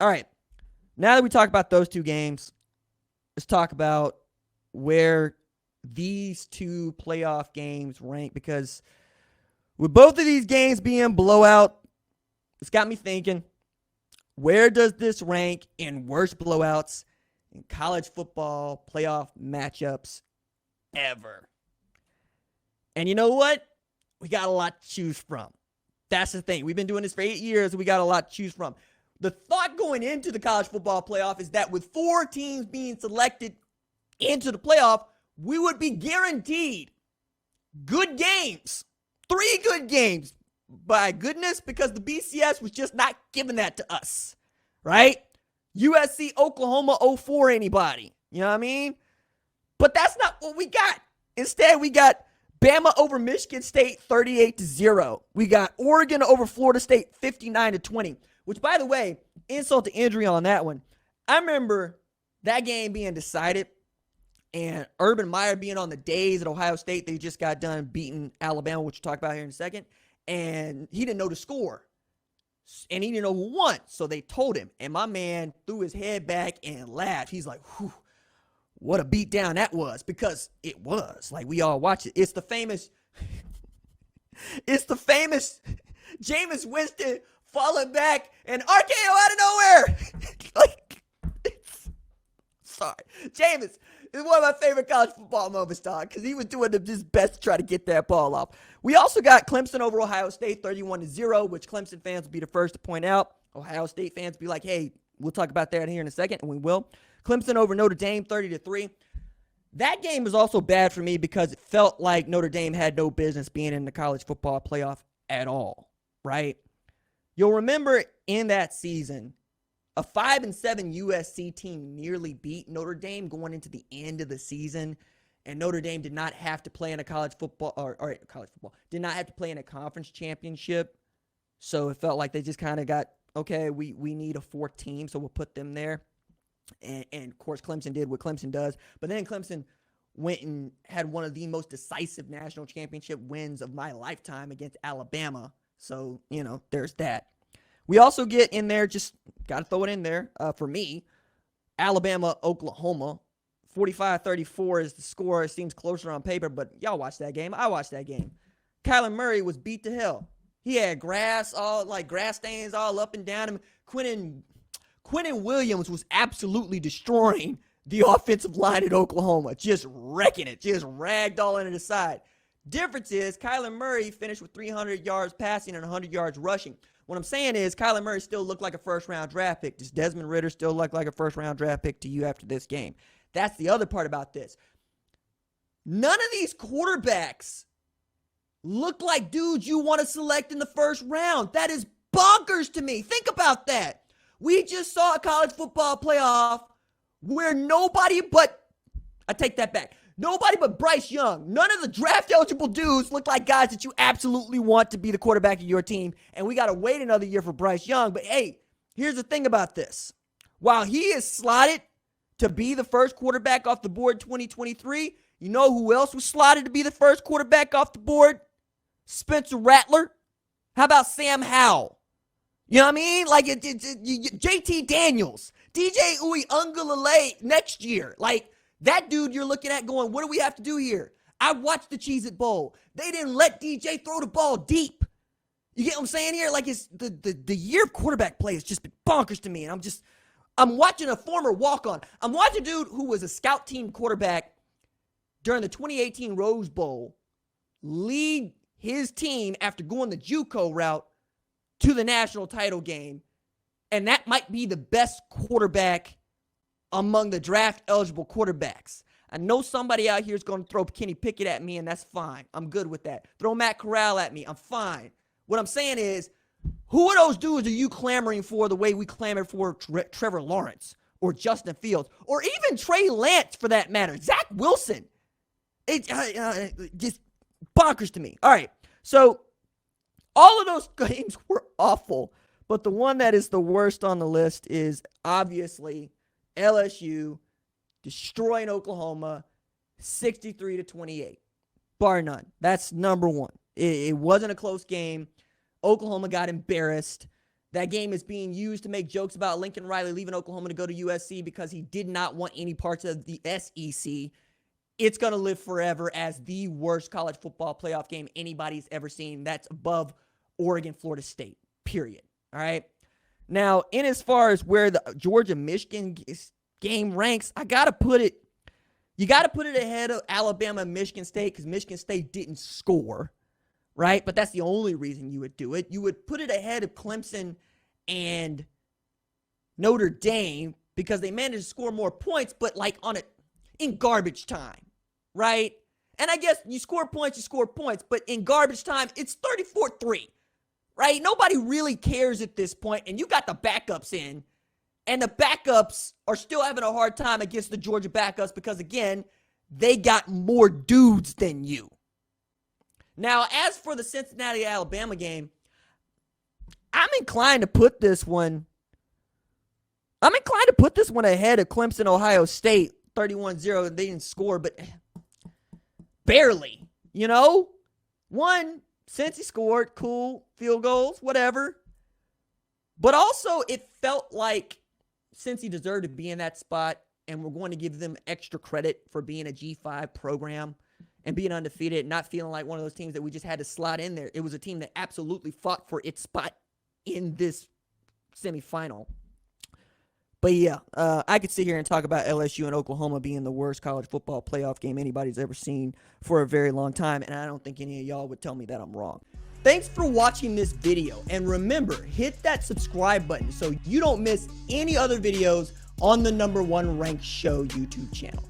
All right. Now that we talk about those two games, let's talk about where these two playoff games rank, because with both of these games being blowout, it's got me thinking, where does this rank in worst blowouts in college football playoff matchups ever? And you know what? We got a lot to choose from. That's the thing. We've been doing this for 8 years, and we got a lot to choose from. The thought going into the college football playoff is that with 4 teams being selected into the playoff, we would be guaranteed good games. 3 good games. By goodness, because the BCS was just not giving that to us, right? USC, Oklahoma, 04 anybody. You know what I mean? But that's not what we got. Instead, we got Bama over Michigan State 38-0. We got Oregon over Florida State 59-20, which, by the way, insult to injury on that one. I remember that game being decided and Urban Meyer being on the days at Ohio State. They just got done beating Alabama, which we'll talk about here in a second. And he didn't know the score. And he didn't know who won. So they told him. And my man threw his head back and laughed. He's like, whew, what a beatdown that was. Because it was. Like, we all watched it. It's the famous Jameis Winston falling back and RKO out of nowhere. Sorry. Jameis is one of my favorite college football moments, dog, because he was doing his best to try to get that ball off. We also got Clemson over Ohio State 31-0, which Clemson fans will be the first to point out. Ohio State fans will be like, hey, we'll talk about that here in a second, and we will. Clemson over Notre Dame 30-3. That game was also bad for me because it felt like Notre Dame had no business being in the college football playoff at all, right? You'll remember in that season, a 5-7 USC team nearly beat Notre Dame going into the end of the season, and Notre Dame did not have to play in a did not have to play in a conference championship. So it felt like they just kind of got, okay, we need a 4th team, so we'll put them there. And of course, Clemson did what Clemson does. But then Clemson went and had one of the most decisive national championship wins of my lifetime against Alabama. So, there's that. We also get in there, just got to throw it in there, for me, Alabama, Oklahoma. 45-34 is the score. It seems closer on paper, but y'all watched that game. I watched that game. Kyler Murray was beat to hell. He had grass stains all up and down him. Quinnen Williams was absolutely destroying the offensive line at Oklahoma, just wrecking it, just ragdolling it aside. Difference is Kyler Murray finished with 300 yards passing and 100 yards rushing. What I'm saying is Kyler Murray still looked like a first-round draft pick. Does Desmond Ridder still look like a first-round draft pick to you after this game? That's the other part about this. None of these quarterbacks look like dudes you want to select in the first round. That is bonkers to me. Think about that. We just saw a college football playoff where nobody but Bryce Young, none of the draft-eligible dudes look like guys that you absolutely want to be the quarterback of your team, and we got to wait another year for Bryce Young. But, hey, here's the thing about this. While he is slotted to be the first quarterback off the board 2023, you know who else was slotted to be the first quarterback off the board? Spencer Rattler. How about Sam Howell? You know what I mean? Like JT Daniels, DJ Uiagalelei next year. Like, that dude you're looking at going, what do we have to do here? I watched the Cheez-It Bowl. They didn't let DJ throw the ball deep. You get what I'm saying here? Like, it's the year of quarterback play has just been bonkers to me. And I'm watching a former walk-on. I'm watching a dude who was a scout team quarterback during the 2018 Rose Bowl lead his team after going the JUCO route to the national title game. And that might be the best quarterback among the draft-eligible quarterbacks. I know somebody out here is going to throw Kenny Pickett at me, and that's fine. I'm good with that. Throw Matt Corral at me. I'm fine. What I'm saying is, who of those dudes are you clamoring for the way we clamored for Trevor Lawrence or Justin Fields or even Trey Lance for that matter? Zach Wilson. It's just bonkers to me. All right, so all of those games were awful, but the one that is the worst on the list is obviously LSU destroying Oklahoma 63-28, bar none. That's number one. It wasn't a close game. Oklahoma got embarrassed. That game is being used to make jokes about Lincoln Riley leaving Oklahoma to go to USC because he did not want any parts of the SEC. It's going to live forever as the worst college football playoff game anybody's ever seen. That's above Oregon, Florida State, period. All right. Now, in as far as where the Georgia-Michigan game ranks, you got to put it ahead of Alabama and Michigan State because Michigan State didn't score. Right? But that's the only reason you would do it. You would put it ahead of Clemson and Notre Dame because they managed to score more points, but like in garbage time, right? And I guess you score points, but in garbage time, it's 34-3, right? Nobody really cares at this point, and you got the backups in, and the backups are still having a hard time against the Georgia backups because, again, they got more dudes than you. Now, as for the Cincinnati-Alabama game, I'm inclined to put this one ahead of Clemson-Ohio State, 31-0. They didn't score, but barely, One, Cincy scored, cool, field goals, whatever. But also, it felt like Cincy deserved to be in that spot, and we're going to give them extra credit for being a G5 program and being undefeated, not feeling like one of those teams that we just had to slot in there. It was a team that absolutely fought for its spot in this semifinal. But yeah, I could sit here and talk about LSU and Oklahoma being the worst college football playoff game anybody's ever seen for a very long time, and I don't think any of y'all would tell me that I'm wrong. Thanks for watching this video, and remember, hit that subscribe button so you don't miss any other videos on the #1 ranked show YouTube channel.